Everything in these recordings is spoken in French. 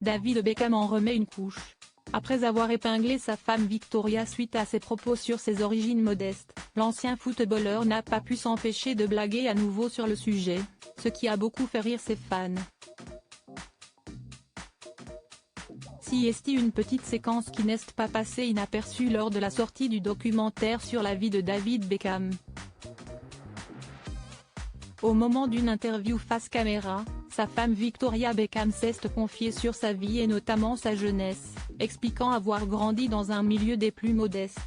David Beckham en remet une couche. Après avoir épinglé sa femme Victoria suite à ses propos sur ses origines modestes, l'ancien footballeur n'a pas pu s'empêcher de blaguer à nouveau sur le sujet, ce qui a beaucoup fait rire ses fans. Si est une petite séquence qui n'est pas passée inaperçue lors de la sortie du documentaire sur la vie de David Beckham. Au moment d'une interview face caméra, sa femme Victoria Beckham s'est confiée sur sa vie et notamment sa jeunesse, expliquant avoir grandi dans un milieu des plus modestes.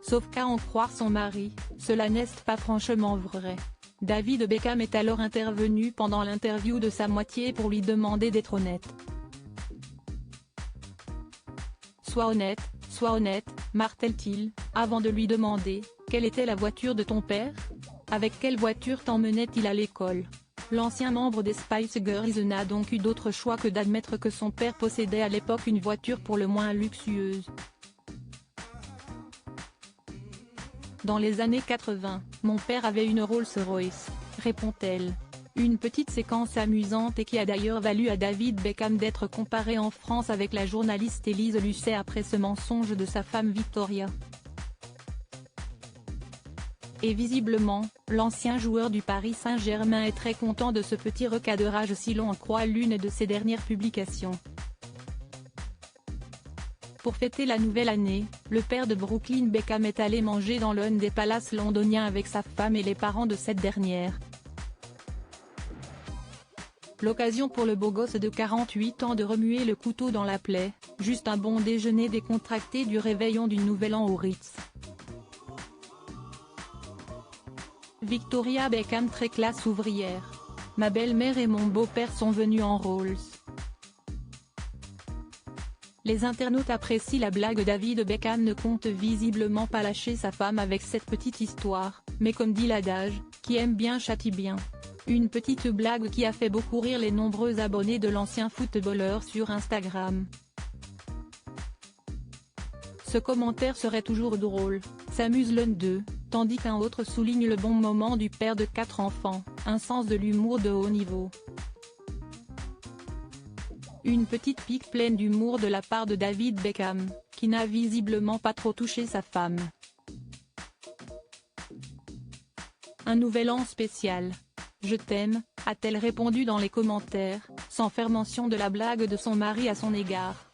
Sauf qu'à en croire son mari, cela n'est pas franchement vrai. David Beckham est alors intervenu pendant l'interview de sa moitié pour lui demander d'être honnête. Sois honnête, martèle-t-il, avant de lui demander « Quelle était la voiture de ton père ? Avec quelle voiture t'emmenait-il à l'école ?» L'ancien membre des Spice Girls n'a donc eu d'autre choix que d'admettre que son père possédait à l'époque une voiture pour le moins luxueuse. Dans les années 80, mon père avait une Rolls-Royce, répond-elle. Une petite séquence amusante et qui a d'ailleurs valu à David Beckham d'être comparé en France avec la journaliste Élise Lucet après ce mensonge de sa femme Victoria. Et visiblement, l'ancien joueur du Paris Saint-Germain est très content de ce petit recadrage si l'on en croit l'une de ses dernières publications. Pour fêter la nouvelle année, le père de Brooklyn Beckham est allé manger dans l'un des palaces londoniens avec sa femme et les parents de cette dernière. L'occasion pour le beau gosse de 48 ans de remuer le couteau dans la plaie, juste un bon déjeuner décontracté du réveillon du Nouvel An au Ritz. Victoria Beckham très classe ouvrière. Ma belle-mère et mon beau-père sont venus en Rolls. Les internautes apprécient la blague. David Beckham ne compte visiblement pas lâcher sa femme avec cette petite histoire, mais comme dit l'adage, qui aime bien châtie bien. Une petite blague qui a fait beaucoup rire les nombreux abonnés de l'ancien footballeur sur Instagram. Ce commentaire serait toujours drôle, s'amuse l'un d'eux, tandis qu'un autre souligne le bon moment du père de 4 enfants, un sens de l'humour de haut niveau. Une petite pique pleine d'humour de la part de David Beckham, qui n'a visiblement pas trop touché sa femme. Un nouvel an spécial. Je t'aime, a-t-elle répondu dans les commentaires, sans faire mention de la blague de son mari à son égard.